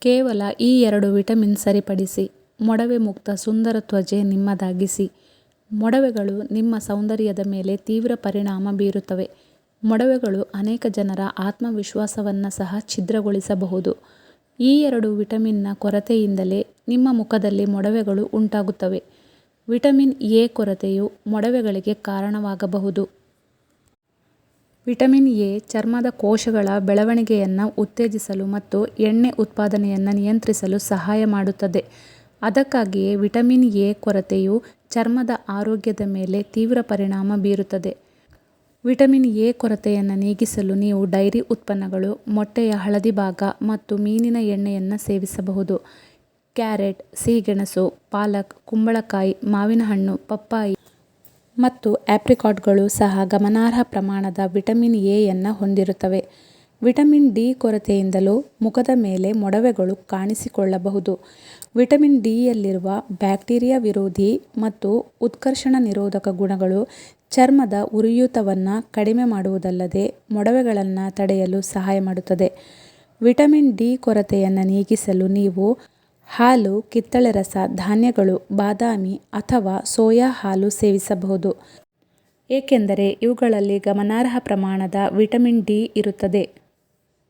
ಕೇವಲ ಈ 2 ವಿಟಮಿನ್ ಸರಿಪಡಿಸಿ ಮೊಡವೆ ಮುಕ್ತ ಸುಂದರ ತ್ವಚೆ ನಿಮ್ಮದಾಗಿಸಿ. ಮೊಡವೆಗಳು ನಿಮ್ಮ ಸೌಂದರ್ಯದ ಮೇಲೆ ತೀವ್ರ ಪರಿಣಾಮ ಬೀರುತ್ತವೆ. ಮೊಡವೆಗಳು ಅನೇಕ ಜನರ ಆತ್ಮವಿಶ್ವಾಸವನ್ನು ಸಹ ಛಿದ್ರಗೊಳಿಸಬಹುದು. ಈ 2 ವಿಟಮಿನ್ನ ಕೊರತೆಯಿಂದಲೇ ನಿಮ್ಮ ಮುಖದಲ್ಲಿ ಮೊಡವೆಗಳು ಉಂಟಾಗುತ್ತವೆ. ವಿಟಮಿನ್ ಎ ಕೊರತೆಯು ಮೊಡವೆಗಳಿಗೆ ಕಾರಣವಾಗಬಹುದು. ವಿಟಮಿನ್ ಎ ಚರ್ಮದ ಕೋಶಗಳ ಬೆಳವಣಿಗೆಯನ್ನು ಉತ್ತೇಜಿಸಲು ಮತ್ತು ಎಣ್ಣೆ ಉತ್ಪಾದನೆಯನ್ನು ನಿಯಂತ್ರಿಸಲು ಸಹಾಯ ಮಾಡುತ್ತದೆ. ಅದಕ್ಕಾಗಿಯೇ ವಿಟಮಿನ್ ಎ ಕೊರತೆಯು ಚರ್ಮದ ಆರೋಗ್ಯದ ಮೇಲೆ ತೀವ್ರ ಪರಿಣಾಮ ಬೀರುತ್ತದೆ. ವಿಟಮಿನ್ ಎ ಕೊರತೆಯನ್ನು ನೀಗಿಸಲು ನೀವು ಡೈರಿ ಉತ್ಪನ್ನಗಳು, ಮೊಟ್ಟೆಯ ಹಳದಿ ಭಾಗ ಮತ್ತು ಮೀನಿನ ಎಣ್ಣೆಯನ್ನು ಸೇವಿಸಬಹುದು. ಕ್ಯಾರೆಟ್, ಸಿಹಿಗೆಣಸು, ಪಾಲಕ್, ಕುಂಬಳಕಾಯಿ, ಮಾವಿನ ಹಣ್ಣು, ಪಪ್ಪಾಯಿ ಮತ್ತು ಆಪ್ರಿಕಾಟ್ಗಳು ಸಹ ಗಮನಾರ್ಹ ಪ್ರಮಾಣದ ವಿಟಮಿನ್ ಎಯನ್ನು ಹೊಂದಿರುತ್ತವೆ. ವಿಟಮಿನ್ ಡಿ ಕೊರತೆಯಿಂದಲೂ ಮುಖದ ಮೇಲೆ ಮೊಡವೆಗಳು ಕಾಣಿಸಿಕೊಳ್ಳಬಹುದು. ವಿಟಮಿನ್ ಡಿಯಲ್ಲಿರುವ ಬ್ಯಾಕ್ಟೀರಿಯಾ ವಿರೋಧಿ ಮತ್ತು ಉತ್ಕರ್ಷಣ ನಿರೋಧಕ ಗುಣಗಳು ಚರ್ಮದ ಉರಿಯೂತವನ್ನು ಕಡಿಮೆ ಮಾಡುವುದಲ್ಲದೆ ಮೊಡವೆಗಳನ್ನು ತಡೆಯಲು ಸಹಾಯ ಮಾಡುತ್ತದೆ. ವಿಟಮಿನ್ ಡಿ ಕೊರತೆಯನ್ನು ನೀಗಿಸಲು ನೀವು ಹಾಲು, ಕಿತ್ತಳೆ ರಸ, ಧಾನ್ಯಗಳು, ಬಾದಾಮಿ ಅಥವಾ ಸೋಯಾ ಹಾಲು ಸೇವಿಸಬಹುದು. ಏಕೆಂದರೆ ಇವುಗಳಲ್ಲಿ ಗಮನಾರ್ಹ ಪ್ರಮಾಣದ ವಿಟಮಿನ್ ಡಿ ಇರುತ್ತದೆ.